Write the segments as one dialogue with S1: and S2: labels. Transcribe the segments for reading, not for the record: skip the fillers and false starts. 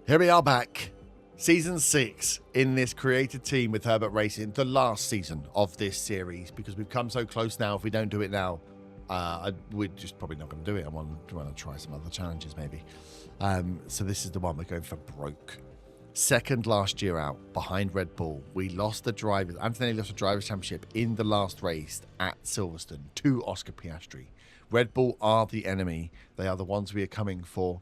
S1: Here we are back. Season 6 in this created team with Herbert Racing. The last season of this series, because we've come so close now. If we don't do it now, we're just probably not going to do it. I want to try some other challenges maybe. So this is the one we're going for broke. Second last year out, behind Red Bull. We lost the drivers. Antonelli lost the Drivers' Championship in the last race at Silverstone to Oscar Piastri. Red Bull are the enemy. They are the ones we are coming for.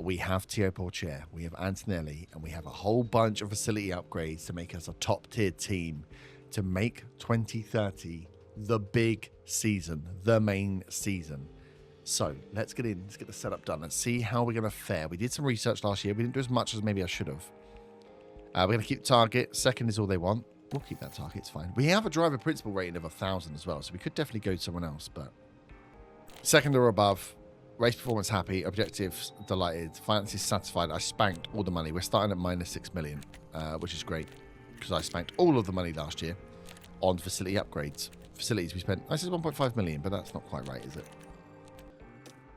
S1: We have Thierry Pourchaire, we have Antonelli, and we have a whole bunch of facility upgrades to make us a top-tier team to make 2030 the big season, the main season. So let's get in, let's get the setup done. Let's see how we're going to fare. We did some research last year. We didn't do as much as maybe I should have. We're going to keep target. Second is all they want. We'll keep that target, it's fine. We have a driver principal rating of 1,000 as well, so we could definitely go to someone else, but second or above. Race performance happy, objectives delighted, finances satisfied. I spanked all the money. We're starting at minus 6 million, which is great because I spanked all of the money last year on facility upgrades. Facilities we spent, I said 1.5 million, but that's not quite right, is it?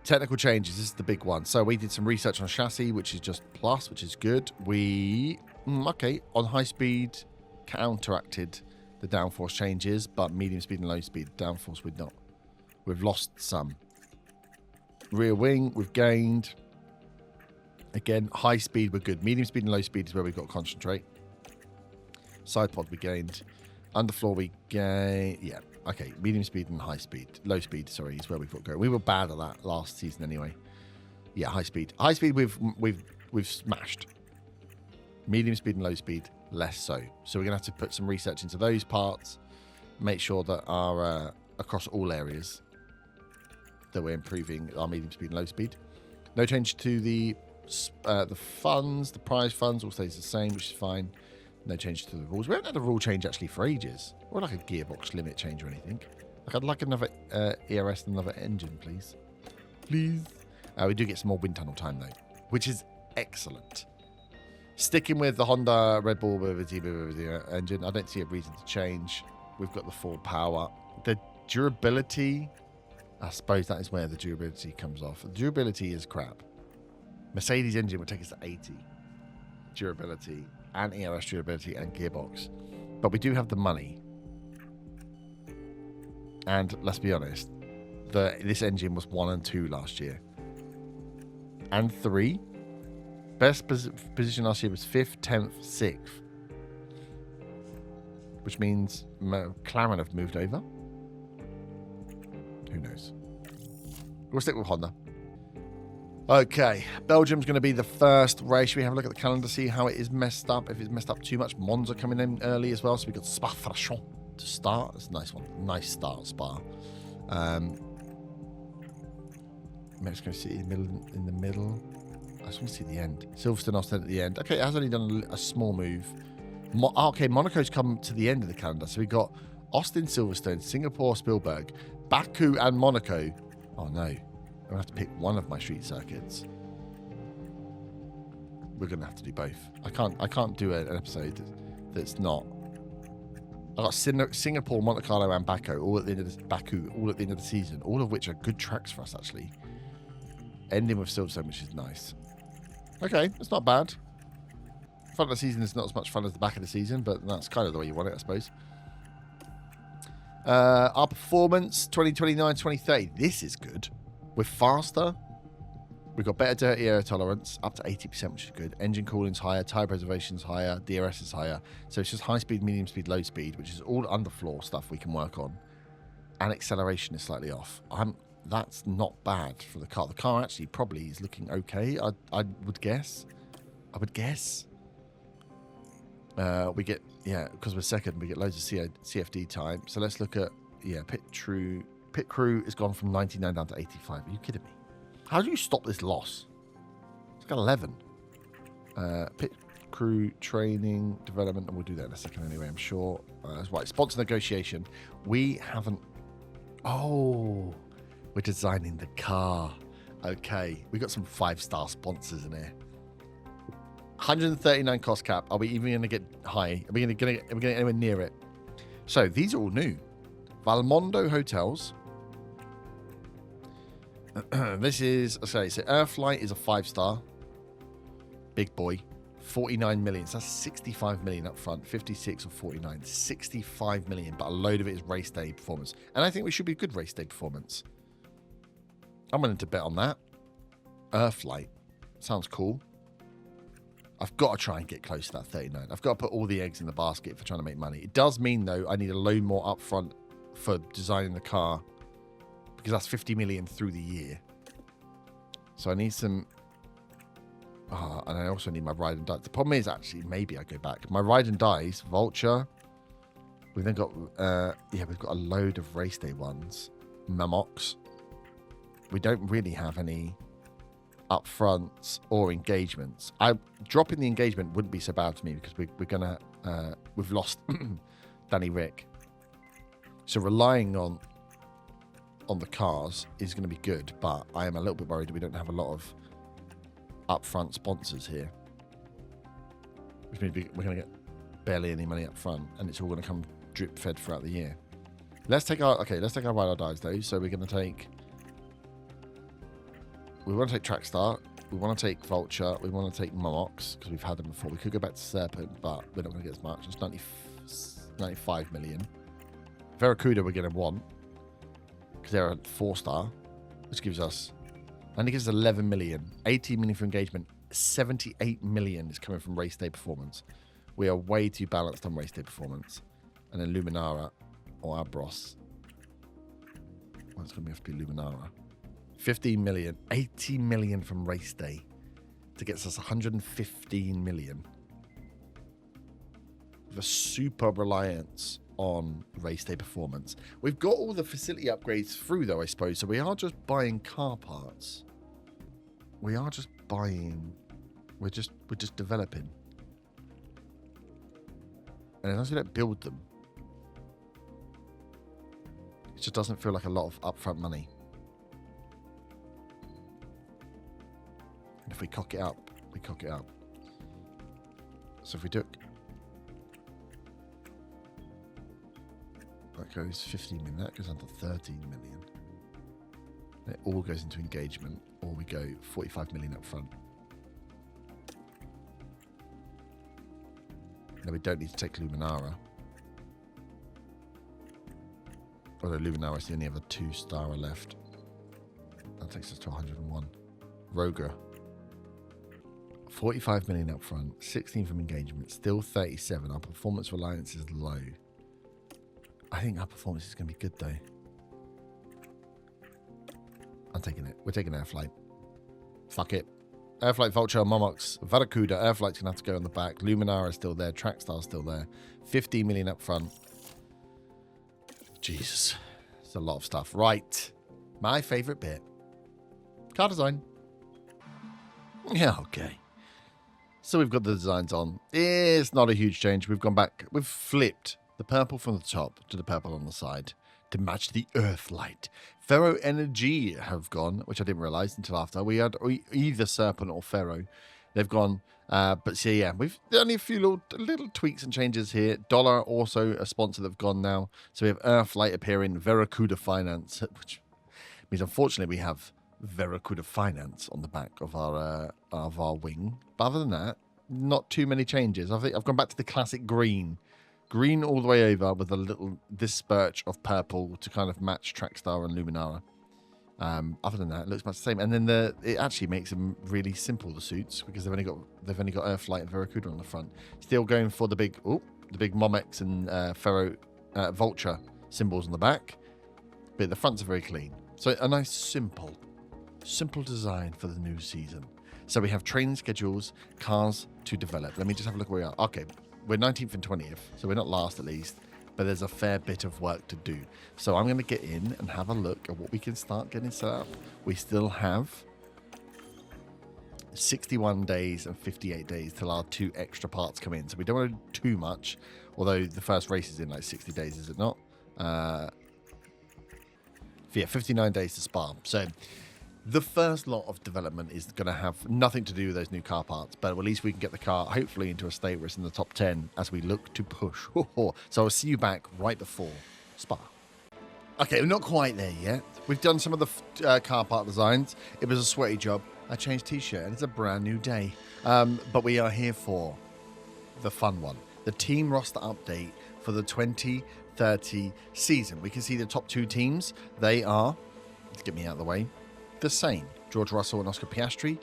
S1: Technical changes, this is the big one. So we did some research on chassis, which is just plus, which is good. We, on high speed, counteracted the downforce changes, but medium speed and low speed, downforce we've not. We've lost some. Rear wing, we've gained. Again, high speed, we're good. Medium speed and low speed is where we've got to concentrate. Side pod, we gained. Underfloor, we gained. Yeah, okay. Medium speed and high speed. Low speed, sorry, is where we've got to go. We were bad at that last season anyway. Yeah, high speed. High speed, we've smashed. Medium speed and low speed, less so. So we're going to have to put some research into those parts. Make sure that our across all areas that we're improving our medium speed and low speed. No change to the funds, the prize funds all stays the same, which is fine. No change to the rules. We haven't had a rule change actually for ages, or like a gearbox limit change or anything. Like I'd like another ERS and another engine, please. Please. We do get some more wind tunnel time though, which is excellent. Sticking with the Honda Red Bull engine, I don't see a reason to change. We've got the full power. The durability, I suppose that is where the durability comes off. The durability is crap. Mercedes engine would take us to 80 durability and ERS durability and gearbox. But we do have the money. And let's be honest, this engine was 1 and 2 last year. And 3. Best position last year was 5th, 10th, 6th. Which means McLaren have moved over. Who knows? We'll stick with Honda. Okay, Belgium's going to be the first race. Should we have a look at the calendar, see how it is messed up? If it's messed up too much, Monza coming in early as well. So we've got Spa-Francorchamps to start. That's a nice one. Nice start, Spa. Mexico City in the middle. I just want to see the end. Silverstone, Austin at the end. Okay, it has only done a small move. Okay, Monaco's come to the end of the calendar. So we've got Austin, Silverstone, Singapore, Spielberg, Baku and Monaco. Oh no, I'm gonna have to pick one of my street circuits. We're gonna have to do both. I can't do an episode that's not. I got Singapore, Monte Carlo, and Baku all at the end of the season. All of which are good tracks for us actually. Ending with Silverstone, which is nice. Okay, it's not bad. Front of the season is not as much fun as the back of the season, but that's kind of the way you want it, I suppose. Our performance 2029 2030, this is good. We're faster, we've got better dirty air tolerance up to 80%, which is good. Engine cooling's higher, tire preservation's higher, DRS is higher, so it's just high speed, medium speed, low speed, which is all underfloor stuff we can work on, and acceleration is slightly off. That's not bad for the car actually probably is looking okay. I would guess we get, because we're second, we get loads of CFD time. So let's look at, pit crew has gone from 99 down to 85. Are you kidding me? How do you stop this loss? It's got 11. Pit crew training, development, and we'll do that in a second anyway, I'm sure. That's right. Sponsor negotiation. We haven't. Oh, we're designing the car. Okay, we got some 5-star sponsors in here. 139 cost cap. Are we even going to get high? Are we going to get anywhere near it? So these are all new. Valmondo Hotels. This is, so Airflight is a 5-star. Big boy. 49 million. So that's 65 million up front. 56 or 49. 65 million, but a load of it is race day performance. And I think we should be good race day performance. I'm willing to bet on that. Earthlight. Sounds cool. I've got to try and get close to that 39. I've got to put all the eggs in the basket for trying to make money. It does mean, though, I need a load more up front for designing the car, because that's 50 million through the year. So I need some... and I also need my ride and dies. The problem is, actually, maybe I go back. My ride and dies, Vulture. We've then got... we've got a load of race day ones. Mamox. We don't really have any upfronts or engagements. Dropping the engagement wouldn't be so bad to me, because we're gonna we've lost Danny Rick, so relying on the cars is going to be good, but I am a little bit worried that we don't have a lot of upfront sponsors here, which means we're going to get barely any money up front, and it's all going to come drip fed throughout the year. Let's take our ride or dies though. So we're going to take... We want to take Trackstar. We want to take Vulture. We want to take Momox, because we've had them before. We could go back to Serpent, but we're not going to get as much. It's 95 million. Veracruz we're going to want, because they're a 4-star, which gives us... And it gives us 11 million. 18 million for engagement. 78 million is coming from race day performance. We are way too balanced on race day performance. And then Luminara or Abros. Well, it's going to have to be Luminara. 15 million, 80 million from race day to get us 115 million. With a super reliance on race day performance. We've got all the facility upgrades through though, I suppose. So we are just buying car parts. We are just buying. We're just developing. And as long as we don't build them, it just doesn't feel like a lot of upfront money. If we cock it up, we cock it up. So if we took... That goes 15 million, that goes under 13 million. And it all goes into engagement, or we go 45 million up front. No, we don't need to take Luminara. Although Luminara is the only other 2-star left. That takes us to 101. Roger. 45 million up front, 16 from engagement, still 37. Our performance reliance is low. I think our performance is going to be good though. I'm taking it. We're taking Airflight. Fuck it. Airflight, Vulture, Momox, Varacuda. Airflight's going to have to go on the back. Luminara is still there. Trackstar's still there. 15 million up front. Jesus. It's a lot of stuff. Right. My favourite bit. Car design. Yeah, okay. So we've got the designs on. It's not a huge change. We've gone back. We've flipped the purple from the top to the purple on the side to match the earth light. Ferro Energy have gone, which I didn't realise until after. We had either Serpent or Ferro. They've gone. But so yeah, we've only a few little tweaks and changes here. Dollar also a sponsor that have gone now. So we have Earthlight appearing, Veracruz Finance, which means unfortunately we have Veracruz Finance on the back of our wing. But other than that, not too many changes. I think I've gone back to the classic green all the way over with a little disperch of purple to kind of match Trackstar and Luminara. Other than that, it looks much the same. And then it actually makes them really simple, the suits, because they've only got Earthlight and Veracruz on the front. Still going for the big Momex and Ferro Vulture symbols on the back, but the fronts are very clean. So a nice simple design for the new season. So we have training schedules, cars to develop. Let me just have a look where we are. Okay, we're 19th and 20th, so we're not last at least, but there's a fair bit of work to do. So I'm going to get in and have a look at what we can start getting set up. We still have 61 days and 58 days till our 2 extra parts come in. So we don't want to do too much, although the first race is in like 60 days, is it not? Yeah, 59 days to Spa. So the first lot of development is going to have nothing to do with those new car parts, but at least we can get the car hopefully into a state where it's in the top 10 as we look to push. So I'll see you back right before Spa. Okay, we're not quite there yet. We've done some of the car part designs. It was a sweaty job. a changed t-shirt, and it's a brand new day. But we are here for the fun one. The team roster update for the 2030 season. We can see the top 2 teams. They are, let's get me out of the way, the same. George Russell and Oscar Piastri.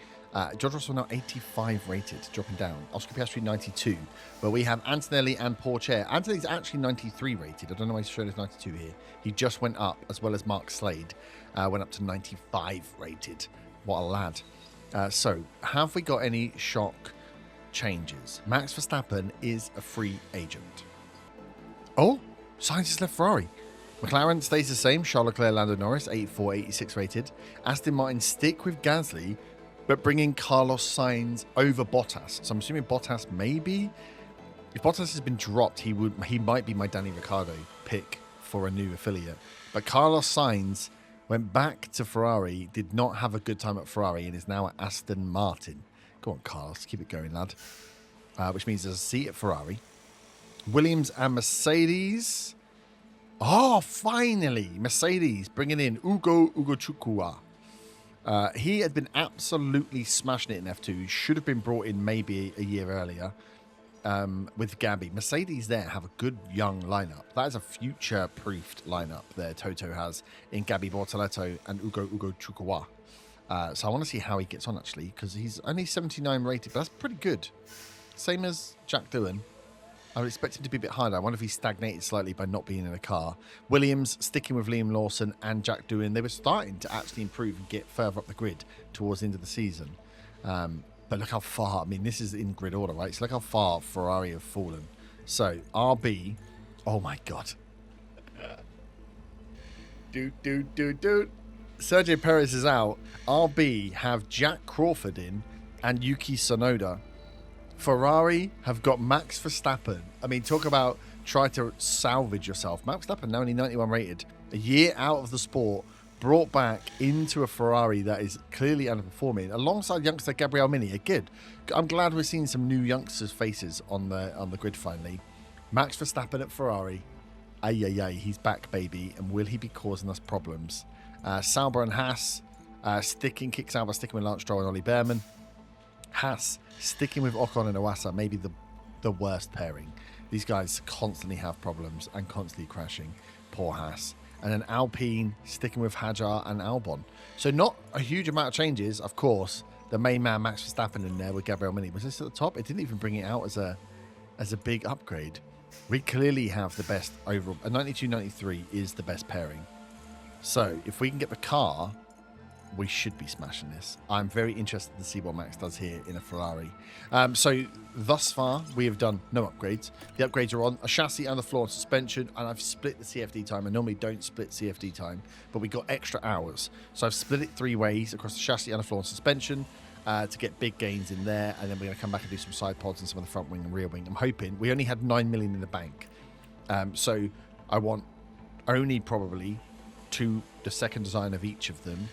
S1: George Russell now 85 rated, dropping down. Oscar Piastri 92. But we have Antonelli and Pourchaire. Antonelli's actually 93 rated. I don't know why he's showing us 92 here. He just went up, as well as Mark Slade. Went up to 95 rated. What a lad. So, have we got any shock changes? Max Verstappen is a free agent. Oh, Sainz has left Ferrari. McLaren stays the same. Charles Leclerc, Lando Norris, 84, 86 rated. Aston Martin stick with Gasly, but bring in Carlos Sainz over Bottas. So I'm assuming Bottas maybe. If Bottas has been dropped, he might be my Danny Ricciardo pick for a new affiliate. But Carlos Sainz went back to Ferrari, did not have a good time at Ferrari, and is now at Aston Martin. Go on, Carlos, keep it going, lad. Which means there's a seat at Ferrari. Williams and Mercedes. Oh, finally, Mercedes bringing in Ugo Chukwu. He had been absolutely smashing it in F2. He should have been brought in maybe a year earlier with Gabby. Mercedes there have a good young lineup. That is a future-proofed lineup there Toto has in Gabby Bortoleto and Ugo Chukwu. So I want to see how he gets on, actually, because he's only 79 rated, but that's pretty good. Same as Jack Doohan. I would expect him to be a bit higher. I wonder if he stagnated slightly by not being in a car. Williams sticking with Liam Lawson and Jack Doohan. They were starting to actually improve and get further up the grid towards the end of the season. But look how far. I mean, this is in grid order, right? So look how far Ferrari have fallen. So RB. Oh my God. Sergio Perez is out. RB have Jack Crawford in and Yuki Tsunoda. Ferrari have got Max Verstappen. I mean, talk about try to salvage yourself. Max Verstappen now only 91 rated. A year out of the sport, brought back into a Ferrari that is clearly underperforming, alongside youngster Gabriel Mini. Again, I'm glad we're seeing some new youngsters' faces on the grid finally. Max Verstappen at Ferrari. He's back, baby. And will he be causing us problems? Sauber and Haas Kick Sauber sticking with Lance Stroll and Ollie Behrman. Haas sticking with Ocon and Iwasa, maybe the worst pairing. These guys constantly have problems and constantly crashing. Poor Haas. And then Alpine sticking with Hajar and Albon. So not a huge amount of changes, of course. The main man, Max Verstappen, in there with Gabriel Mini. Was this at the top? It didn't even bring it out as a big upgrade. We clearly have the best overall. A 92-93 is the best pairing. So if we can get the car, we should be smashing this. I'm very interested to see what Max does here in a Ferrari. So thus far, we have done no upgrades. The upgrades are on a chassis and the floor and suspension, and I've split the CFD time. I normally don't split CFD time, but we got extra hours. So I've split it 3 ways across the chassis and the floor and suspension to get big gains in there, and then we're going to come back and do some side pods and some of the front wing and rear wing. I'm hoping. We only had 9 million in the bank. So I want only probably the second design of each of them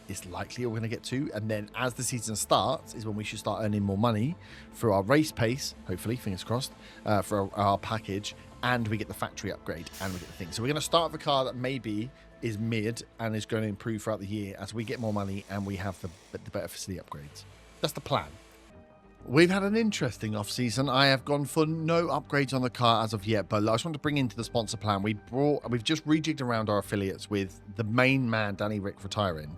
S1: is likely we're going to get to, and then as the season starts is when we should start earning more money for our race pace, hopefully, fingers crossed, for our package, and we get the factory upgrade and we get the thing. So we're going to start with a car that maybe is mid and is going to improve throughout the year as we get more money and we have the better facility upgrades. That's the plan. We've had an interesting off-season. I have gone for no upgrades on the car as of yet, but I just want to bring into the sponsor plan. We've just rejigged around our affiliates with the main man, Danny Rick, retiring.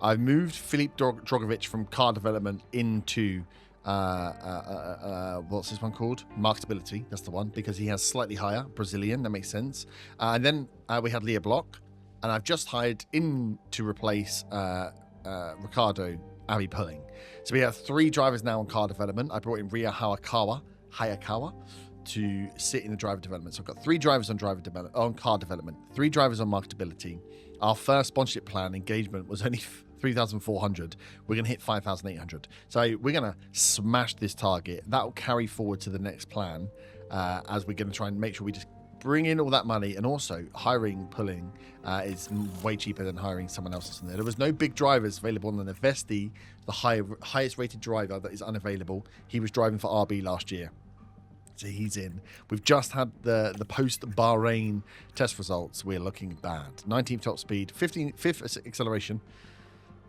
S1: I've moved Filip Drogovic from car development into what's this one called? Marketability. That's the one, because he has slightly higher Brazilian. That makes sense. And then we had Leah Block, and I've just hired in to replace Ricardo Abi Pulling. So we have 3 drivers now on car development. I brought in Ria Hayakawa to sit in the driver development. So I've got 3 drivers on car development, 3 drivers on marketability. Our first sponsorship plan engagement was only 3,400. We're going to hit 5,800. So we're going to smash this target. That will carry forward to the next plan as we're going to try and make sure we just bring in all that money. And also hiring Pulling is way cheaper than hiring someone else in there. There was no big drivers available on the Vesti, the highest rated driver that is unavailable. He was driving for RB last year. So he's in. We've just had the post-Bahrain test results. We're looking bad. 19th top speed, 5th acceleration,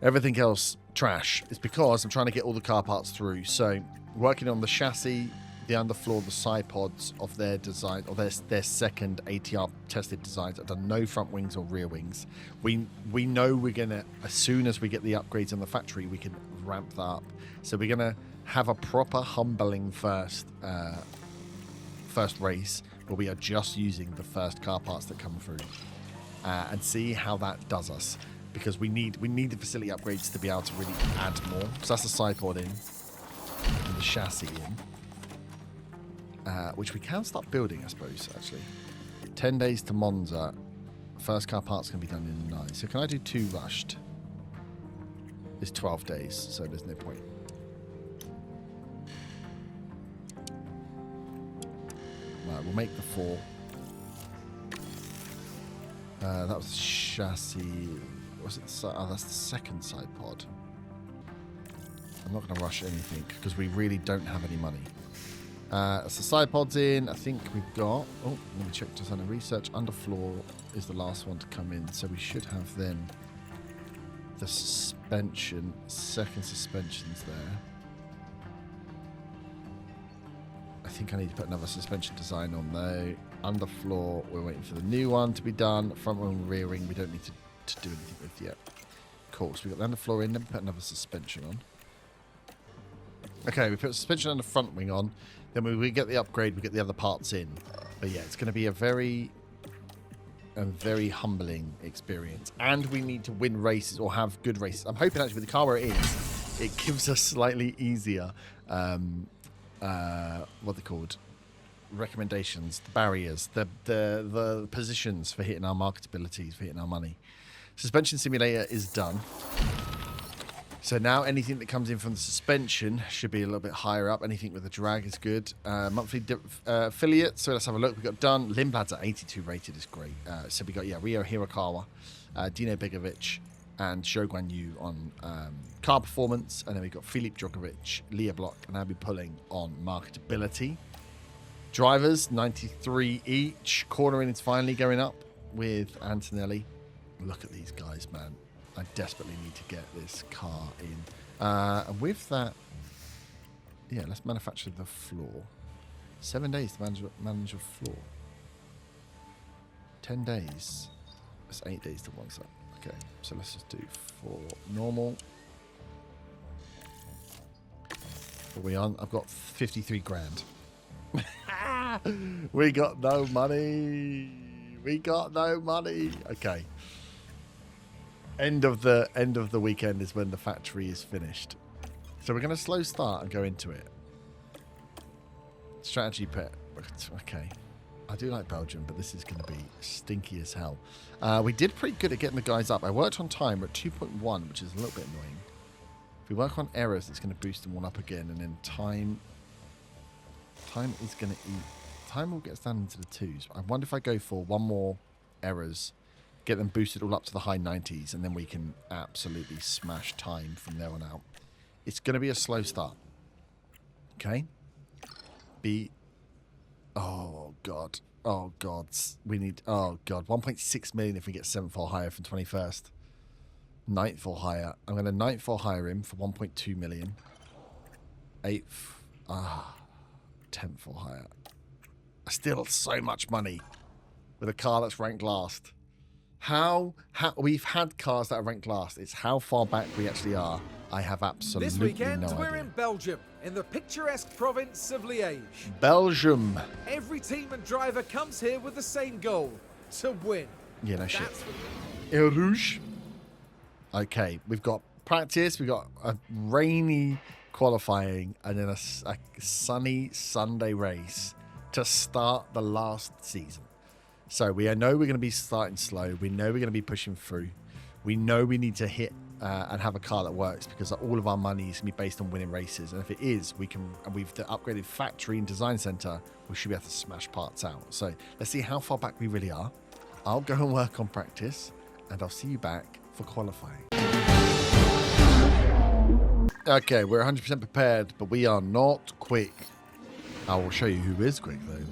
S1: Everything else, trash. It's because I'm trying to get all the car parts through. So, working on the chassis, the underfloor, the side pods of their design, or their second ATR tested designs. I've done no front wings or rear wings. We know we're going to, as soon as we get the upgrades in the factory, we can ramp that up. So we're going to have a proper humbling first race where we are just using the first car parts that come through and see how that does us. Because we need the facility upgrades to be able to really add more. So that's the side pod in and the chassis in, which we can start building, I suppose. Actually, 10 days to Monza. First car parts can be done in 9. So can I do 2 rushed? It's 12 days, so there's no point. Right, we'll make the 4. That was chassis. Was it? Oh, that's the second side pod. I'm not going to rush anything because we really don't have any money. That's the side pods in. I think we've got. Oh, let me check design and research. Underfloor is the last one to come in, so we should have then the suspension. Second suspension's there. I think I need to put another suspension design on though. Underfloor, we're waiting for the new one to be done. Front wing, rear wing, we don't need to do anything with yet. Cool, so we got the underfloor in, then put another suspension on. Okay, we put suspension on the front wing on, then when we get the upgrade, we get the other parts in. But yeah, it's going to be a very humbling experience. And we need to win races or have good races. I'm hoping actually with the car where it is, it gives us slightly easier, what they're called, recommendations, the barriers, the positions for hitting our marketabilities, for hitting our money. Suspension simulator is done. So now anything that comes in from the suspension should be a little bit higher up. Anything with a drag is good. Monthly affiliate. So let's have a look. We got done. Lindblad's at 82 rated is great. So we got Rio Hirakawa, Dino Begovic, and Shoguan Yu on car performance, and then we got Filip Djokovic, Leah Block, and Abby Pulling on marketability. Drivers 93 each. Cornering is finally going up with Antonelli. Look at these guys, man. I desperately need to get this car in. And with that, yeah, let's manufacture the floor. 7 days to manage a floor. 10 days. That's 8 days to one set. Okay, so let's just do 4 normal. What are we on? I've got 53 grand. We got no money. We got no money. Okay. End of the weekend is when the factory is finished. So we're going to slow start and go into it. Strategy pit. Okay. I do like Belgium, but this is going to be stinky as hell. We did pretty good at getting the guys up. I worked on time. We're at 2.1, which is a little bit annoying. If we work on errors, it's going to boost them all up again. And then time is going to eat. Time will get us down into the 2s. I wonder if I go for 1 more errors, get them boosted all up to the high 90s, and then we can absolutely smash time from there on out. It's going to be a slow start. Okay? Oh, God. Oh, God. We need... Oh, God. 1.6 million if we get 7th or higher from 21st. 9th or higher. I'm going to 9th or higher him for 1.2 million. 8th. 10th or higher. Still so much money with a car that's ranked last. How we've had cars that are ranked last. It's how far back we actually are. I have absolutely
S2: this weekend,
S1: no idea.
S2: we're in Belgium, in the picturesque province of Liège.
S1: Belgium.
S2: Every team and driver comes here with the same goal, to win.
S1: Yeah, no shit. El Rouge. Okay, we've got practice. We've got a rainy qualifying, and then a sunny Sunday race to start the last season. So we know we're going to be starting slow. We know we're going to be pushing through. We know we need to hit and have a car that works, because all of our money is going to be based on winning races. And if it is, we can. And we've the upgraded factory and design center. We should be able to smash parts out. So let's see how far back we really are. I'll go and work on practice, and I'll see you back for qualifying. Okay, we're 100% prepared, but we are not quick. I will show you who is quick, though.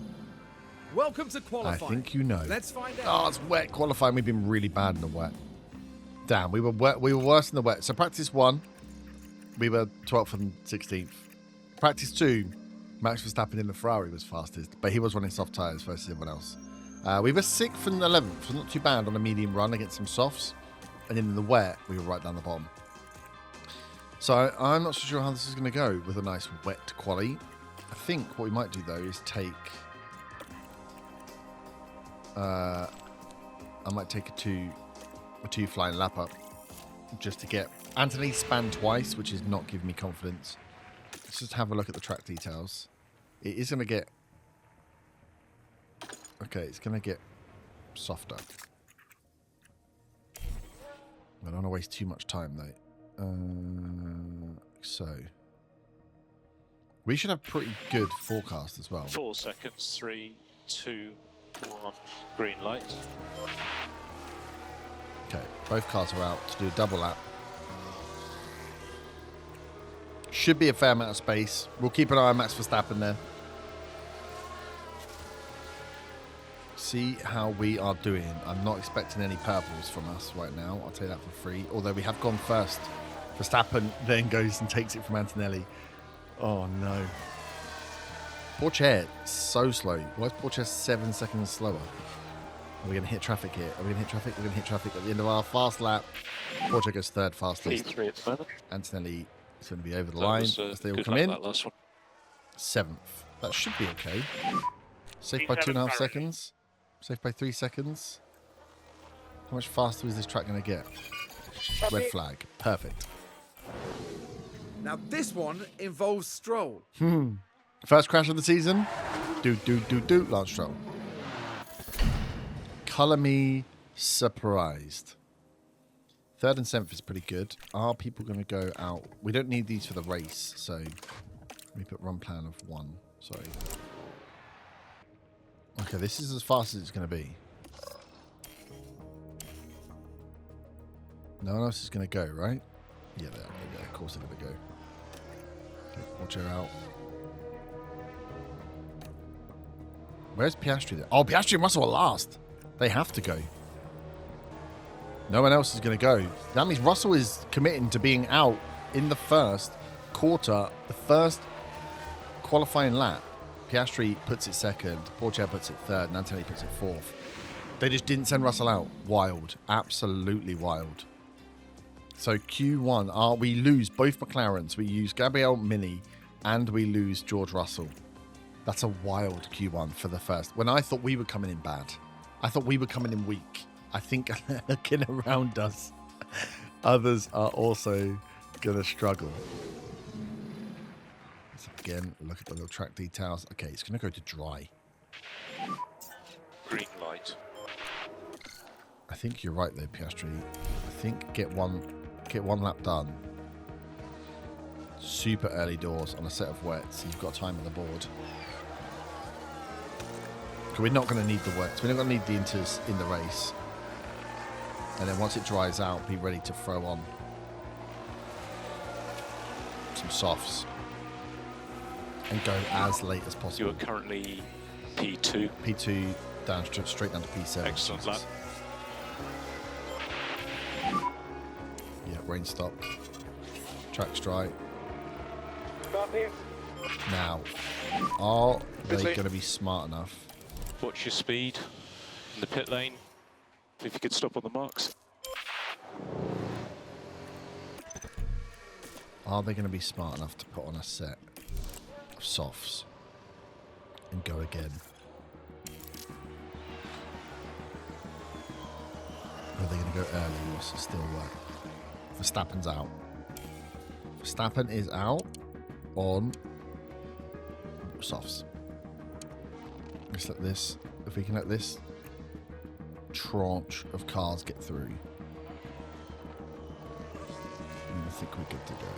S2: Welcome to qualifying.
S1: I think you know.
S2: Let's find out.
S1: Oh, it's wet qualifying. We've been really bad in the wet. Damn, we were worse than the wet. So practice 1, we were 12th and 16th. Practice 2, Max Verstappen in the Ferrari was fastest, but he was running soft tyres versus everyone else. We were 6th and 11th, so not too bad on a medium run against some softs. And in the wet, we were right down the bottom. So I'm not so sure how this is going to go with a nice wet quali. I think what we might do, though, is take... I might take a two flying lap up just to get Anthony spanned twice, which is not giving me confidence. Let's just have a look at the track details. It is going to get... Okay, it's going to get softer. I don't want to waste too much time, though. So... We should have pretty good forecast as well.
S3: 4 seconds, 3, 2, 1, green light.
S1: Okay, both cars are out to do a double lap. Should be a fair amount of space. We'll keep an eye on Max Verstappen there. See how we are doing. I'm not expecting any purples from us right now. I'll tell you that for free. Although we have gone first. Verstappen then goes and takes it from Antonelli. Oh no. Porsche, so slow. Why is Porsche 7 seconds slower? Are we going to hit traffic here? Are we going to hit traffic? We're going to hit traffic at the end of our fast lap. Porsche goes third fastest.
S3: P3 at the moment.
S1: Antonelli is going to be over the line as they all come in.
S3: That last one.
S1: 7th. That should be okay. Safe by 2.5 seconds. Safe by 3 seconds. How much faster is this track going to get? Red flag. Perfect.
S2: Now this one involves Stroll.
S1: First crash of the season. Lance Stroll. Colour me surprised. 3rd and 7th is pretty good. Are people going to go out? We don't need these for the race, so let me put run plan of 1. Sorry. Okay, this is as fast as it's going to be. No one else is going to go, right? Yeah, they are. Yeah, of course they're going to go. Okay, watch her out. Where's Piastri there? Oh, Piastri and Russell are last. They have to go. No one else is going to go. That means Russell is committing to being out in the first quarter, the first qualifying lap. Piastri puts it 2nd, Porsche puts it 3rd, and Antonelli puts it 4th. They just didn't send Russell out. Wild. Absolutely wild. So Q1, we lose both McLarens. We use Gabriel Mini and we lose George Russell. That's a wild Q1 for the first. When I thought we were coming in bad. I thought we were coming in weak. I think looking around us, others are also going to struggle. So again, look at the little track details. Okay, it's going to go to dry.
S3: Green light.
S1: I think you're right there, Piastri. I think get one lap done. Super early doors on a set of wets. You've got time on the board. We're not going to need the wets. We're not going to need the inters in the race. And then once it dries out, be ready to throw on some softs and go as late as possible.
S3: You are currently P2.
S1: P2 down straight down to P7.
S3: Excellent lap.
S1: Yeah, rain stopped. Track's dry. Now, are they going to be smart enough?
S3: Watch your speed in the pit lane. If you could stop on the marks.
S1: Are they going to be smart enough to put on a set of softs and go again? Or are they going to go early? What's it still work? Verstappen's out. Verstappen is out on softs. Let's let this, if we can let this tranche of cars get through, I think we're good to go.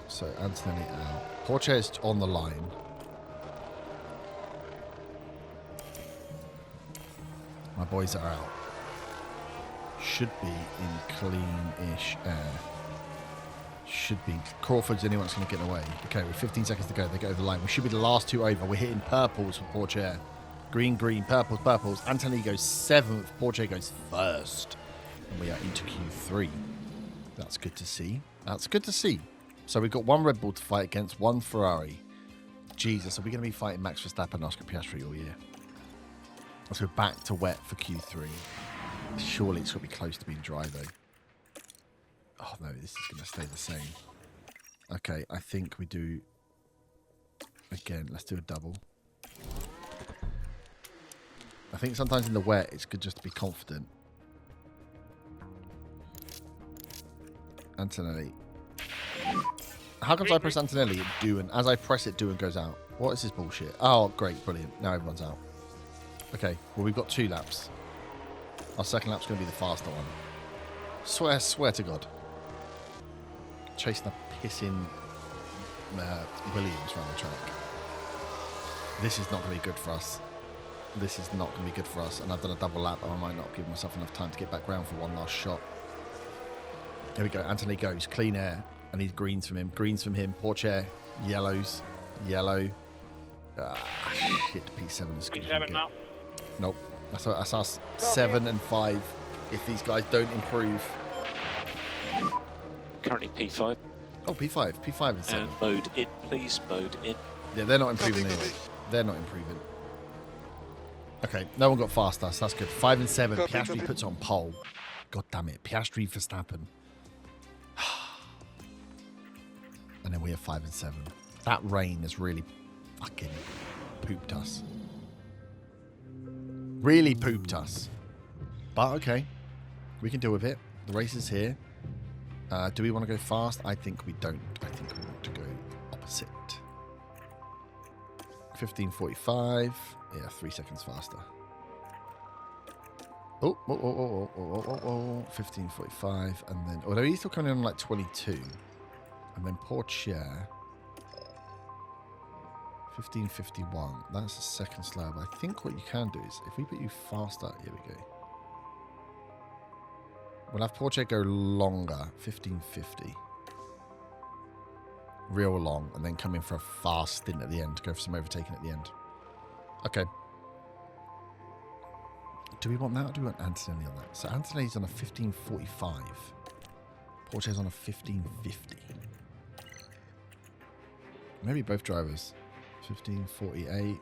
S1: So Antonelli out. Porsche is on the line. My boys are out. Should be in clean-ish air. Should be. Crawford's the only one that's going to get away. Okay, with 15 seconds to go, they get over the line. We should be the last two over. We're hitting purples for Porsche. Green, green, purples, purples. Antonelli goes 7th. Porsche goes 1st. And we are into Q3. That's good to see. That's good to see. So we've got one Red Bull to fight against, one Ferrari. Jesus, are we going to be fighting Max Verstappen and Oscar Piastri all year? Let's go back to wet for Q3. Surely it's got to be close to being dry, though. Oh, no, this is going to stay the same. Okay, I think we do... Again, let's do a double. I think sometimes in the wet, it's good just to be confident. Antonelli. How comes I press Antonelli and do, and as I press it, do and goes out? What is this bullshit? Oh, great, brilliant. Now everyone's out. Okay, well, we've got 2 laps. Our second lap's going to be the faster one. Swear to God. Chasing a pissing Williams around the track. This is not going to be good for us. This is not going to be good for us. And I've done a double lap, and I might not give myself enough time to get back round for one last shot. There we go. Anthony goes. Clean air. And he's greens from him. Greens from him. Porsche. Yellows. Yellow. Shit. P7 is good.
S4: P7 now.
S1: Nope. That's us. 7 and 5. If these guys don't improve.
S3: Currently P5.
S1: Oh, P5. P5 and 7.
S3: And mode in, please. Mode in.
S1: Yeah, they're not improving anyway. They're not improving. Okay, no one got faster, so that's good. 5 and 7. Piastri puts on pole. God damn it. Piastri Verstappen. And then we have 5 and 7. That rain has really fucking pooped us. Really pooped us. But okay. We can deal with it. The race is here. Do we want to go fast? I think we don't. I think we want to go opposite. 15:45. Yeah, 3 seconds faster. Oh, 15:45. And then, although he's still coming in on like 22. And then Porsche. 15:51. That's a second slower. But I think what you can do is, if we put you faster, here we go. We'll have Porsche go longer, 15:50. Real long, and then come in for a fast stint at the end, go for some overtaking at the end. Okay. Do we want that, or do we want Antonelli on that? So Antonelli's on a 15:45. Porsche's on a 15:50. Maybe both drivers. 15:48.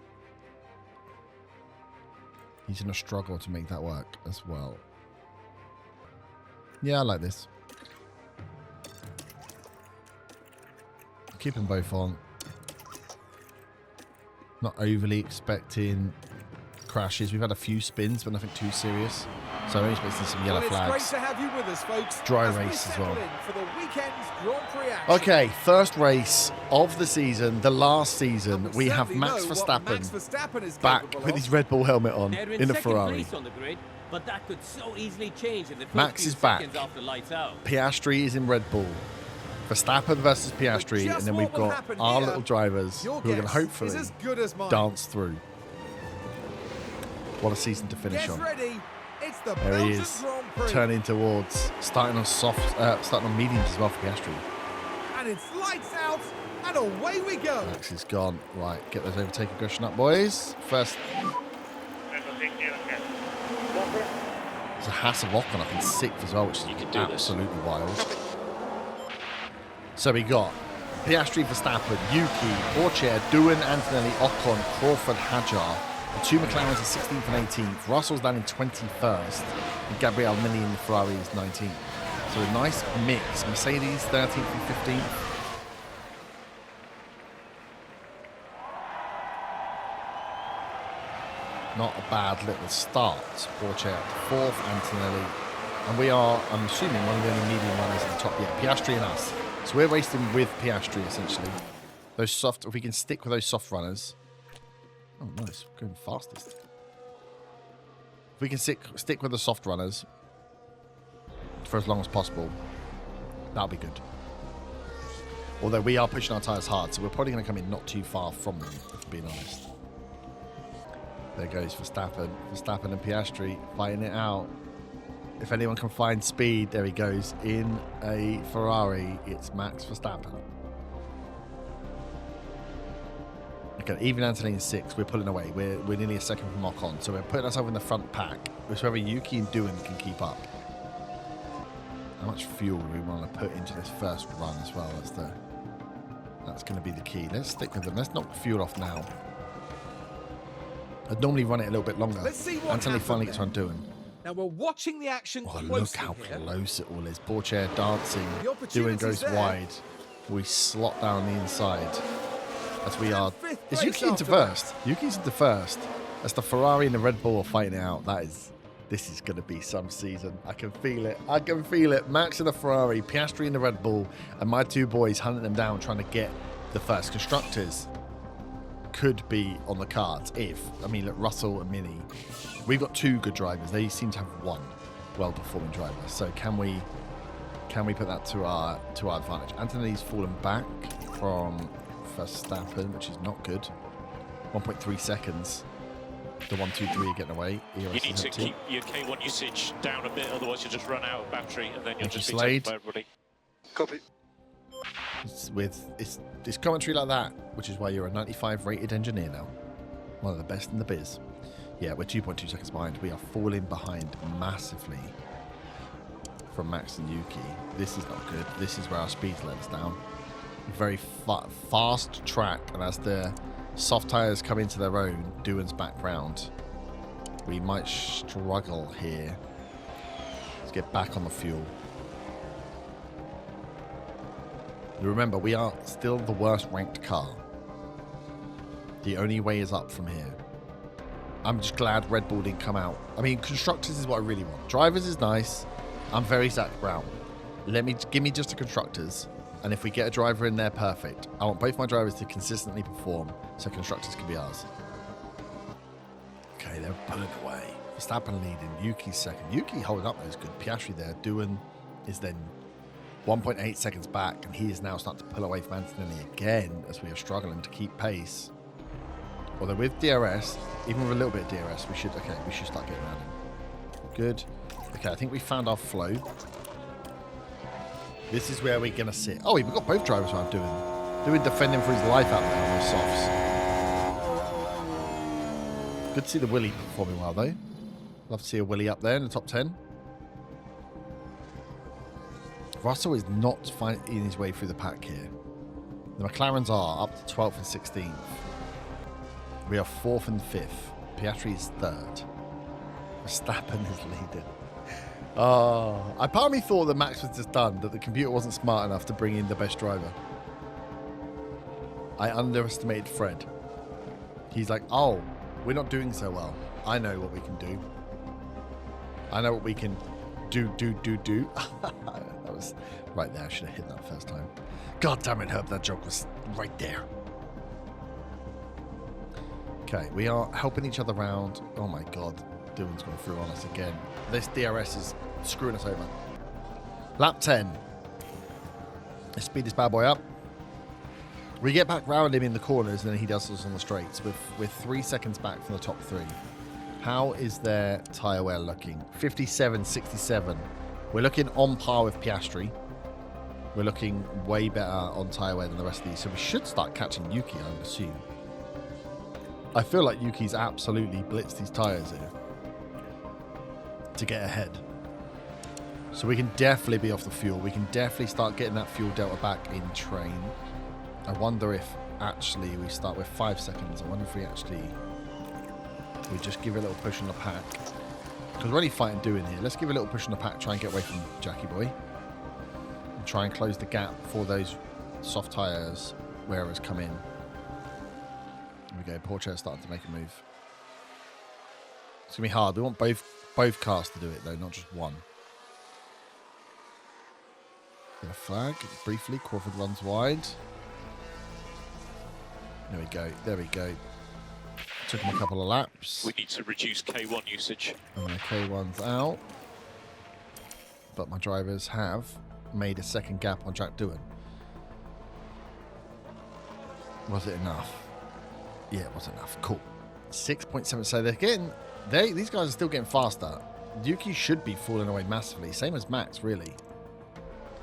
S1: He's going to struggle to make that work as well. Yeah, I like this. Keep them both on. Not overly expecting crashes. We've had a few spins, but nothing too serious. So I'm only expecting some yellow flags.
S2: It's great to have you with us, folks.
S1: Dry race as well.
S2: For the weekend's Grand Prix action.
S1: Okay, first race of the season, the last season. We have Max Verstappen back with his Red Bull helmet on in a Ferrari.
S5: On the grid, but that could so easily change in the first
S1: Max
S5: few
S1: is back.
S5: seconds after lights out.
S1: Piastri is in Red Bull. Verstappen versus Piastri, and then we've got our little drivers who are going to hopefully dance through. What a season to finish on. There he is, turning towards, starting on mediums as well for Piastri.
S2: And it's lights out, and away we go.
S1: Max is gone. Right, get those overtake aggression up, boys. First. There's a Hasselhoff up in 6th as well, which is absolutely wild. So we got Piastri, Verstappen, Yuki, Porsche, Doohan, Antonelli, Ocon, Crawford, Hadjar. The 2 McLarens are 16th and 18th. Russell's down in 21st. And Gabriel Mini in the Ferrari is 19th. So a nice mix. Mercedes 13th and 15th. Not a bad little start. Porsche at 4th, Antonelli. And we are, I'm assuming, one of the only medium runners at the top yet. Piastri and us. So we're racing with Piastri, essentially. Those soft, if we can stick with those soft runners. Oh, nice. Going fastest. If we can stick with the soft runners for as long as possible, that'll be good. Although we are pushing our tyres hard, so we're probably going to come in not too far from them, if I'm being honest. There goes Verstappen. Verstappen and Piastri fighting it out. If anyone can find speed, there he goes. In a Ferrari, it's Max Verstappen. Okay, even Anthony in 6th, we're pulling away. We're nearly a second from Ocon, so we're putting ourselves in the front pack. It's whether Yuki and Doohan can keep up. How much fuel do we want to put into this first run as well? That's going to be the key. Let's stick with them. Let's knock the fuel off now. I'd normally run it a little bit longer
S2: Let's see what
S1: until he finally gets
S2: happened
S1: on doing.
S2: Now we're watching the action
S1: Oh,
S2: closely
S1: look how
S2: here.
S1: close it all is. Borchair dancing.
S2: The opportunity's
S1: Doing goes
S2: there.
S1: wide. We slot down the inside as we are.
S2: fifth
S1: Is
S2: place
S1: Yuki into
S2: after that.
S1: first? Yuki's into first. As the Ferrari and the Red Bull are fighting it out. This is going to be some season. I can feel it. I can feel it. Max in the Ferrari, Piastri in the Red Bull, and my two boys hunting them down, trying to get the first. Constructors could be on the cards if, look, Russell and Mini. We've got two good drivers. They seem to have one well-performing driver. So can we put that to our advantage? Anthony's fallen back from Verstappen, which is not good. 1.3 seconds. The 1, 2, 3 are getting away.
S3: You need to keep your K1 usage down a bit, otherwise you'll just run out of battery and then you'll just be taken by everybody.
S4: Copy.
S1: It's commentary like that, which is why you're a 95 rated engineer now. One of the best in the biz. Yeah, we're 2.2 seconds behind. We are falling behind massively from Max and Yuki. This is not good. This is where our speeds let us down. Very fast track, and as the soft tyres come into their own, Doohan's back round. We might struggle here. Let's get back on the fuel. Remember, we are still the worst ranked car. The only way is up from here. I'm just glad Red Bull didn't come out. Constructors is what I really want. Drivers is nice. I'm very Zach Brown. Give me just the constructors. And if we get a driver in there, perfect. I want both my drivers to consistently perform so constructors can be ours. Okay, they're pulling away. Verstappen leading. Yuki's second. Yuki holding up is good. Piastri there. Doohan is then 1.8 seconds back, and he is now starting to pull away from Antonelli again as we are struggling to keep pace. Although with DRS, even with a little bit of DRS, we should start getting around him. Good. Okay, I think we found our flow. This is where we're going to sit. Oh, we've got both drivers around doing defending for his life out there on the softs. Good to see the Willie performing well, though. Love to see a Willie up there in the top 10. Russell is not finding his way through the pack here. The McLarens are up to 12th and 16th. We are 4th and 5th. Piastri is 3rd. Verstappen is leading. Part of me thought that Max was just done, that the computer wasn't smart enough to bring in the best driver. I underestimated Fred. He's like, oh, we're not doing so well. I know what we can do. I know what we can do. That was right there. I should have hit that first time. God damn it, Herb. That joke was right there. Okay, we are helping each other round. Oh my God. Dylan's going through on us again. This DRS is screwing us over. Lap 10. Let's speed this bad boy up. We get back round him in the corners and then he does us on the straights. We're 3 seconds back from the top 3. How is their tyre wear looking? 57.67. We're looking on par with Piastri. We're looking way better on tyre wear than the rest of these. So we should start catching Yuki, I would assume. I feel like Yuki's absolutely blitzed his tyres here to get ahead. So we can definitely be off the fuel. We can definitely start getting that fuel delta back in train. I wonder if actually we start with 5 seconds. I wonder if we just give it a little push on the pack. Because we're only fighting doing here. Let's give it a little push on the pack, try and get away from Jackie Boy. And try and close the gap for those soft tyres whereas come in. There we go. Porchair's starting to make a move. It's going to be hard. We want both cars to do it, though, not just one. Get a flag. Briefly, Crawford runs wide. There we go. There we go. Took him a couple of laps.
S3: We need to reduce K1 usage.
S1: And my K1's out. But my drivers have made a second gap on Jack Doohan. Was it enough? Yeah, it was enough. Cool. 6.7. So they're getting... These guys are still getting faster. Yuki should be falling away massively. Same as Max, really.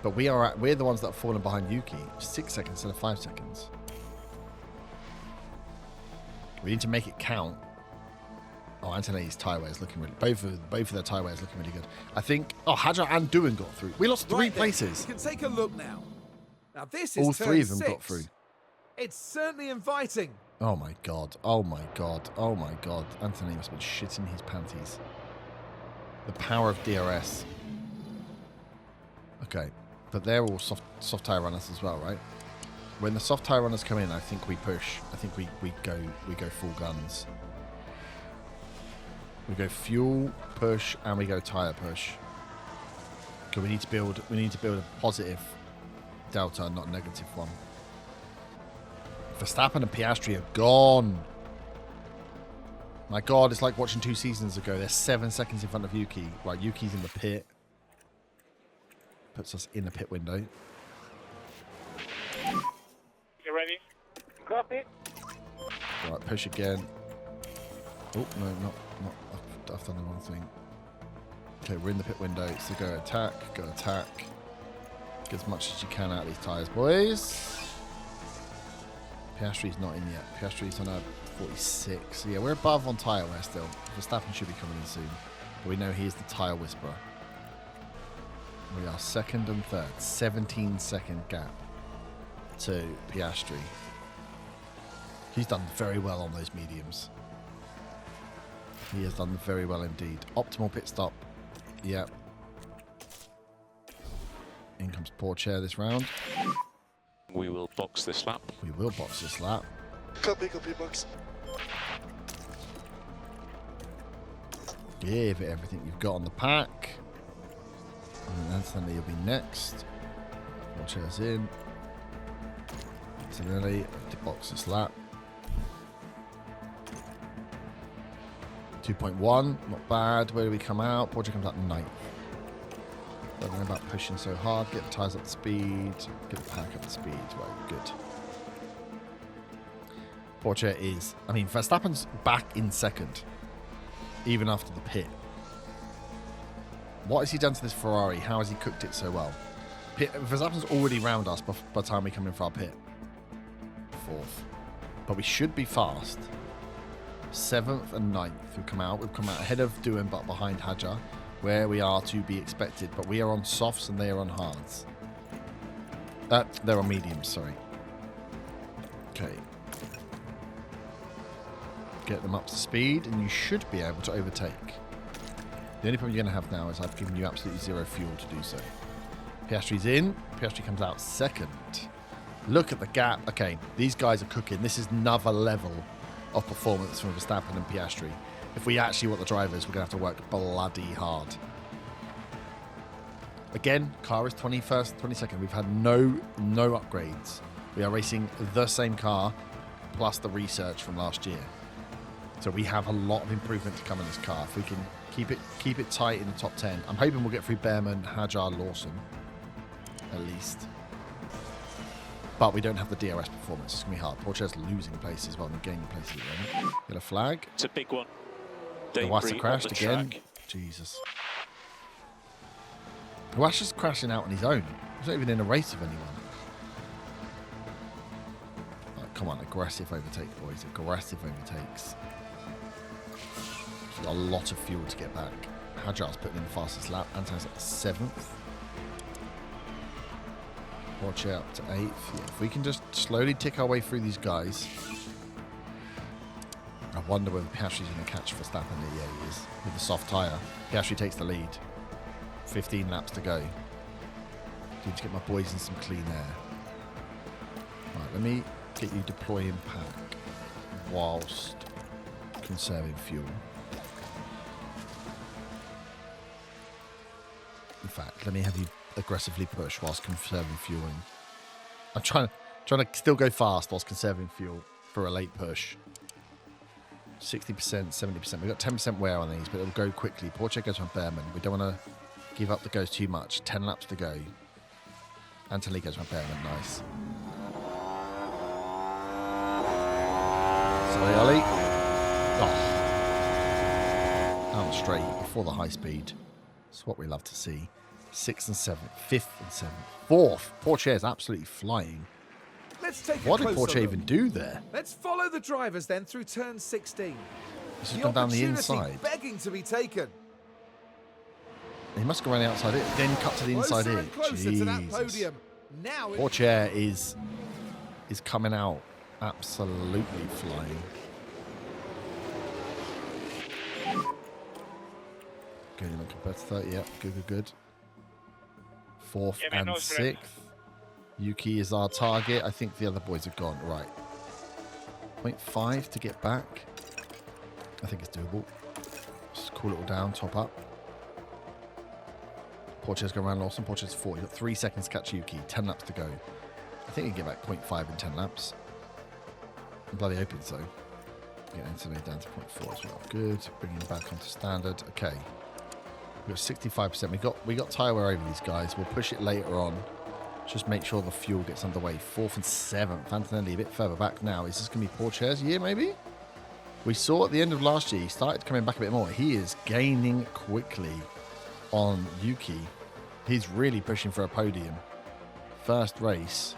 S1: But we're the ones that are falling behind Yuki. 6 seconds instead of 5 seconds. We need to make it count. Oh, Antonelli's tyre wear is looking really... Both of their tyre wear is looking really good. I think... Oh, Hajar and Doohan got through. We lost 3 places.
S2: You can take a look now. Now this is
S1: All
S2: turn
S1: 3 of them
S2: 6.
S1: got through.
S2: It's certainly inviting.
S1: Oh, my God. Oh, my God. Oh, my God. Anthony must have been shitting his panties. The power of DRS. Okay. But they're all soft tyre runners as well, right? When the soft tyre runners come in, I think we push. I think we go full guns. We go fuel push and we go tyre push. Because we need to build a positive delta, not a negative one. Verstappen and Piastri are gone. My God, it's like watching 2 seasons ago. They're 7 seconds in front of Yuki. Right, Yuki's in the pit. Puts us in the pit window.
S4: You ready? Copy.
S1: Right, push again. Oh, no, not. I've done the wrong thing. Okay, we're in the pit window, so go attack. Get as much as you can out of these tyres, boys. Piastri's not in yet. Piastri's on a 46. So yeah, we're above on tyre wear still. Verstappen should be coming in soon. But we know he is the tyre whisperer. We are second and third. 17-second gap to Piastri. He's done very well on those mediums. He has done very well indeed. Optimal pit stop. Yep. In comes Porsche this round.
S3: We will box this lap.
S1: We will box this lap.
S4: Copy, box.
S1: Give it everything you've got on the pack. And Anthony will be next. Porsche's in. Antonelli to box this lap. 2.1, not bad. Where do we come out? Porsche comes out 9th. Don't worry about pushing so hard. Get the tyres up to speed. Get the pack up to speed. Right, good. Porsche is... I mean, Verstappen's back in second. Even after the pit. What has he done to this Ferrari? How has he cooked it so well? Verstappen's already round us by the time we come in for our pit. 4th. But we should be fast. 7th and 9th. We've come out ahead of Doohan, but behind Hajar, where we are to be expected. But we are on softs and they are on hards. They're on mediums, sorry. Okay. Get them up to speed, and you should be able to overtake. The only problem you're going to have now is I've given you absolutely 0 fuel to do so. Piastri's in. Piastri comes out second. Look at the gap. Okay, these guys are cooking. This is another level of performance from Verstappen and Piastri. If we actually want the drivers, we're going to have to work bloody hard. Again, car is 21st, 22nd. We've had no upgrades. We are racing the same car plus the research from last year. So we have a lot of improvement to come in this car. If we can keep it tight in the top 10. I'm hoping we'll get through Behrman, Hajar, Lawson, at least. But we don't have the DRS performance. It's going to be hard. Porsche's losing places rather than gaining places. Right? Get a flag.
S3: It's a big one.
S1: Iwasa crashed again.
S3: Track.
S1: Jesus. Iwasa's crashing out on his own. He's not even in a race with anyone. Right, come on, aggressive overtake, boys. Aggressive overtakes. We've got a lot of fuel to get back. Hajar's putting in the fastest lap. Anton's at 7th. Porsche up to 8th. Yeah, if we can just slowly tick our way through these guys. I wonder whether Piastri's going to catch Verstappen. Yeah, he is. With the soft tyre. Piastri takes the lead. 15 laps to go. Need to get my boys in some clean air. Right, let me get you deploying pack whilst conserving fuel. In fact, let me have you aggressively push whilst conserving fuel. I'm trying to still go fast whilst conserving fuel for a late push. 60%, 70%. We've got 10% wear on these, but it'll go quickly. Porsche goes on Behrman. We don't want to give up the goes too much. 10 laps to go. Anthony goes on Behrman. Nice. Sorry, Ollie. Oh. Down straight before the high speed. That's what we love to see. 6th and 7th. 5th and 7th. 4th. Porsche is absolutely flying.
S2: Let's take
S1: What
S2: a
S1: did
S2: closer
S1: Porsche
S2: look.
S1: even do there?
S2: Let's follow the drivers then through turn 16.
S1: He's just gone down the inside.
S2: Begging to be taken.
S1: He must go around the outside, then cut to the inside
S2: Closer
S1: here.
S2: and closer to that podium. Now
S1: Pourchaire is coming out absolutely flying. Good, you're not compared to 30. Yep, good. Fourth and sixth. Yuki is our target. I think the other boys are gone. Right. 0.5 to get back. I think it's doable. Just cool it all down, top up. Pourchaire's going around Lawson. Pourchaire's 4. You've got 3 seconds to catch Yuki. 10 laps to go. I think you can get back 0.5 in 10 laps. I'm bloody open, so. Get Anthony down to 0.4 as well. Good. Bringing him back onto standard. Okay. We've got 65%. We got tyre wear over these guys. We'll push it later on. Just make sure the fuel gets underway. 4th and 7th. Antonelli a bit further back now. Is this going to be Pourchaire's year, maybe? We saw at the end of last year, he started coming back a bit more. He is gaining quickly on Yuki. He's really pushing for a podium. First race.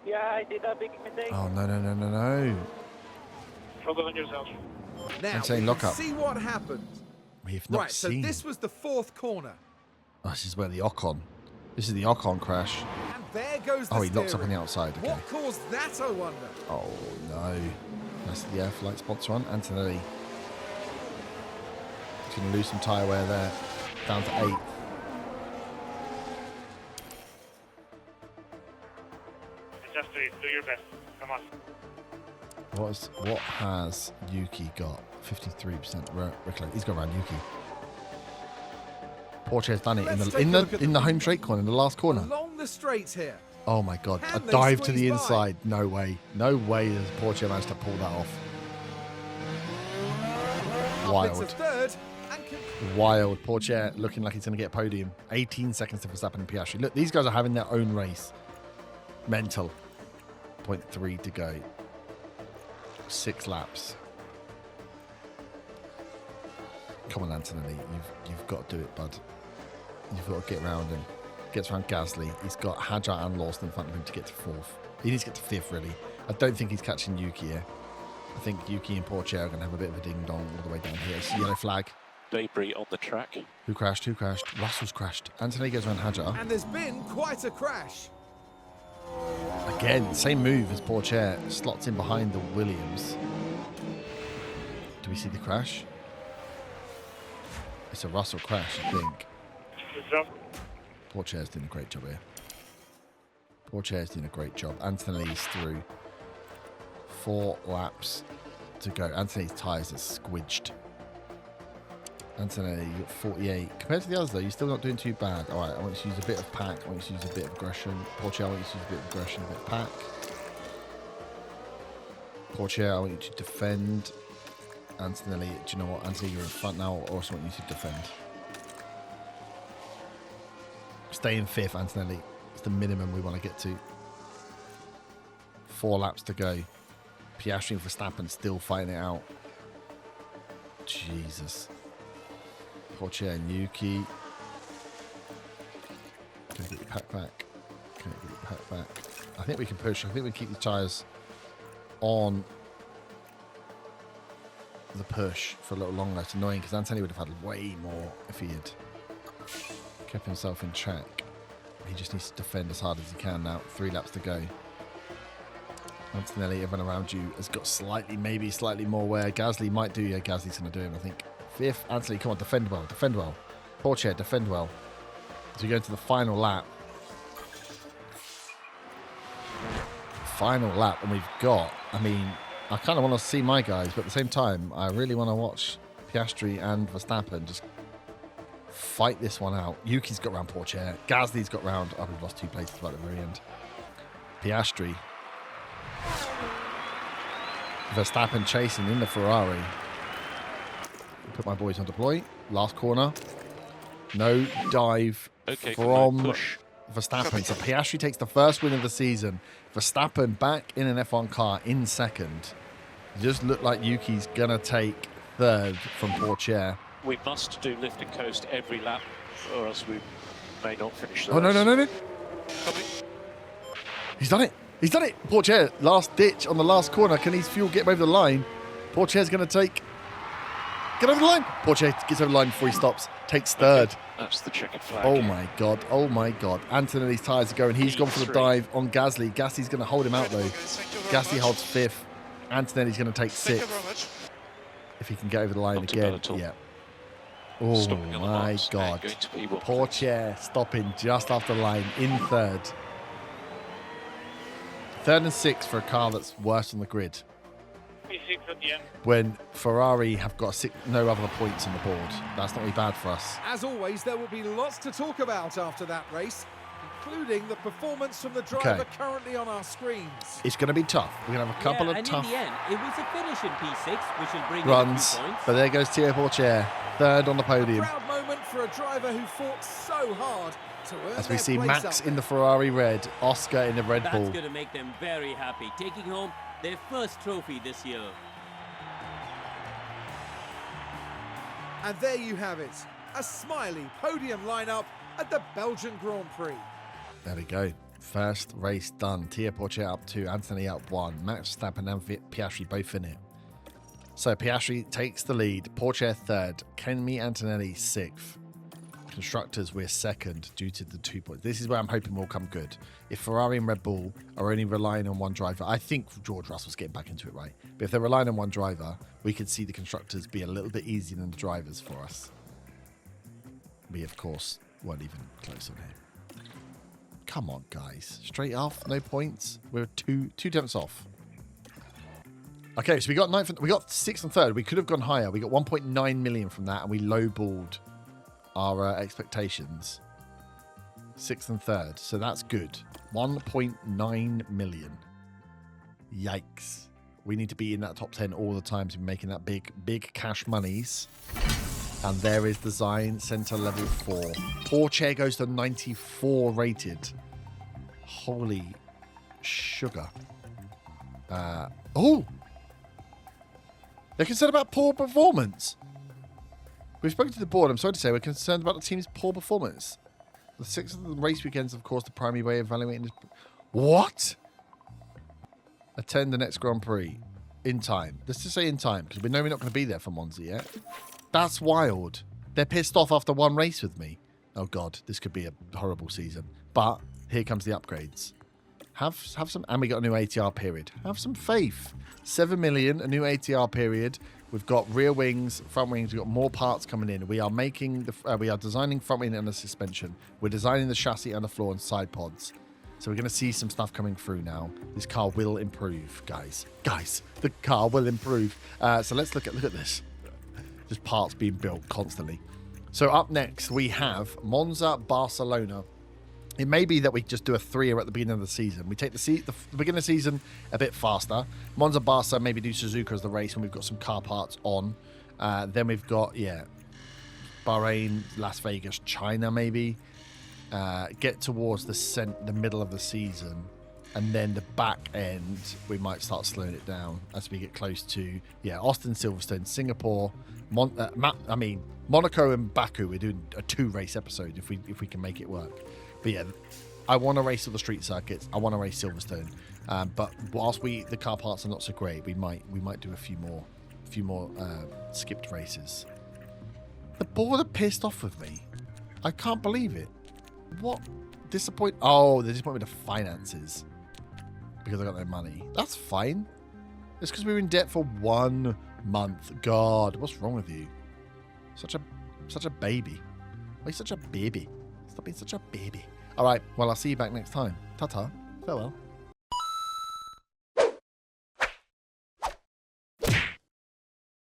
S4: Yeah, I did a big mistake.
S1: Oh, no.
S4: Focus on yourself.
S2: Now,
S1: saying lock up.
S2: see what happened.
S1: We have not
S2: Right,
S1: seen.
S2: so this was the 4th corner.
S1: Oh, this is where the Ocon. This is the Ocon crash.
S2: And there goes the
S1: Oh, he locks up on
S2: steering.
S1: the outside. Okay.
S2: What caused that, I wonder?
S1: Oh, no. That's the air flight sponsor on. Antonelli. He's going to lose some tyre wear there. Down to 8th.
S4: Just do it. Do your best. Come on.
S1: What has Yuki got? 53% reclaim. He's got around Yuki. Pourchaire's done it
S2: Let's take a look at
S1: in the home straight corner, in the last corner.
S2: Along the straights here.
S1: Oh my god. A
S2: And they
S1: dive to the
S2: squeeze by.
S1: inside. No way. No way has Pourchaire managed to pull that off.
S2: Up
S1: Wild.
S2: into 3rd. And
S1: Wild. Pourchaire looking like he's going to get a podium. 18 seconds to Verstappen and Piastri. Look, these guys are having their own race. Mental. 0.3 to go. 6 laps. Come on, Antonelli. You've got to do it, bud. You've got to get around him. Gets around Gasly. He's got Hadjar and Lawson in front of him to get to 4th. He needs to get to 5th, really. I don't think he's catching Yuki here. I think Yuki and Pourchaire are going to have a bit of a ding-dong all the way down here. It's a yellow flag.
S3: Debris on the track.
S1: Who crashed? Russell's crashed. Antonelli goes around Hadjar.
S2: there's been quite a crash.
S1: Again, same move as Pourchaire. Slots in behind the Williams. Do we see the crash? It's a Russell crash, I think.
S4: Good job.
S1: Pourchaire's doing a great job here. Pourchaire's doing a great job. Antonelli's through. 4 laps to go. Antonelli's tyres are squidged. Antonelli, you got 48. Compared to the others, though, you're still not doing too bad. All right, I want you to use a bit of pack. I want you to use a bit of aggression. Pourchaire, I want you to use a bit of aggression, a bit of pack. Pourchaire, I want you to defend. Antonelli, do you know what? Antonelli, you're in front now. I also want you to defend. Stay in 5th, Antonelli. It's the minimum we want to get to. 4 laps to go. Piastri and Verstappen still fighting it out. Jesus. Pourchaire and Yuki. Can I get your pack back? Can I get your pack back? I think we can push. I think we can keep the tyres on the push for a little longer. It's annoying because Antonelli would have had way more if he had kept himself in track. He just needs to defend as hard as he can now. 3 laps to go. Antonelli, everyone around you has got maybe slightly more wear. Gasly might do. Yeah, Gasly's going to do him, I think. 5th, Antonelli, come on, defend well. Pourchaire, defend well. As we go into the final lap. And we've got, I kind of want to see my guys, but at the same time, I really want to watch Piastri and Verstappen just fight this one out. Yuki's got round Pourchaire. Gasly's got round. Oh, we've lost 2 places right at the very end. Piastri. Verstappen chasing in the Ferrari. Put my boys on deploy. Last corner. No dive from Verstappen. So Piastri takes the first win of the season. Verstappen back in an F1 car in 2nd. Just looked like Yuki's going to take 3rd from Pourchaire.
S3: We must do lift and coast every lap, or else we may not finish the
S1: Oh,
S3: race.
S1: no.
S3: Copy.
S1: He's done it. He's done it. Portier, last ditch on the last corner. Can his fuel get him over the line? Portier's going to get over the line. Portier gets over the line before he stops. Takes third.
S3: That's the checkered flag.
S1: Oh my God. Oh my God. Antonelli's tyres are going. He's gone for the dive on Gasly. Gasly's going to hold him out though. Gasly holds 5th. Antonelli's going to take 6th. If he can get over the line
S3: Not too bad
S1: again.
S3: at all.
S1: Yeah. Oh
S3: Stopping on the
S1: my
S3: marks.
S1: God.
S3: Going to be what?
S1: Portier stopping just after the line in 3rd. 3rd and 6th for a car that's worse on the grid.
S4: P6 at the end.
S1: When Ferrari have got no other points on the board. That's not really bad for us.
S2: As always, there will be lots to talk about after that race, including the performance from the driver currently on our screens.
S1: It's going to be tough. We're going to have a couple of
S5: and
S1: tough
S5: in the end, it was a finish in P6, which will bring
S1: runs.
S5: in a few points.
S1: But there goes Thibaut Portier, 3rd on the podium.
S2: Proud moment for a driver who fought so hard to earn
S1: As we
S2: their
S1: see
S2: place
S1: Max
S2: up
S1: in the Ferrari red, Oscar in the Red
S5: That's
S1: Bull.
S5: going to make them very happy, taking home their first trophy this year.
S2: And there you have it, a smiley podium lineup at the Belgian Grand Prix.
S1: There we go. First race done. Thibaut Portier up 2, Anthony up 1. Max Verstappen and Piastri both in it. So Piastri takes the lead. Portier 3rd. Kimi Antonelli 6th. Constructors, we're 2nd due to the 2 points. This is where I'm hoping will come good. If Ferrari and Red Bull are only relying on one driver, I think George Russell's getting back into it, right? But if they're relying on one driver, we could see the constructors be a little bit easier than the drivers for us. We, of course, weren't even close on here. Come on, guys. Straight off, no points. We're two tenths off. Okay, so we got 9th, we got 6th and 3rd. We could have gone higher. We got 1.9 million from that, and we lowballed our expectations. 6th and 3rd, so that's good. 1.9 million. Yikes. We need to be in that top 10 all the time to be making that big cash monies. And there is design center level 4. Portier goes to 94 rated. Holy sugar. Oh! They're concerned about poor performance. We've spoken to the board. I'm sorry to say we're concerned about the team's poor performance. The 6th of the race weekends, of course, the primary way of evaluating this. What? Attend the next Grand Prix in time. Let's just say in time, because we know we're not going to be there for Monza yet. That's wild. They're pissed off after one race with me. Oh, God, this could be a horrible season. But here comes the upgrades. Have some, and we got a new ATR period. Have some faith. 7 million, a new ATR period. We've got rear wings, front wings. We've got more parts coming in. We are making we are designing front wing and the suspension. We're designing the chassis and the floor and side pods. So we're going to see some stuff coming through now. This car will improve, guys. Guys, the car will improve. So let's look at this. Just parts being built constantly. So up next we have Monza, Barcelona. It may be that we just do a 3-er at the beginning of the season. We take the beginning of the season a bit faster. Monza, Barca, maybe do Suzuka as the race when we've got some car parts on. Then we've got, Bahrain, Las Vegas, China maybe. Get towards the middle of the season. And then the back end, we might start slowing it down as we get close to, Austin, Silverstone, Singapore, Monaco and Baku. We're doing a 2-race episode if we can make it work. But yeah, I want to race all the street circuits. I want to race Silverstone. But whilst the car parts are not so great, we might do a few more skipped races. The board are pissed off with me. I can't believe it. What disappoint? Oh, they disappointed with the finances because I got no money. That's fine. It's because we were in debt for 1 month. God, what's wrong with you? Such a baby. Why are you such a baby? Stop being such a baby. All right, well, I'll see you back next time. Ta-ta. Farewell.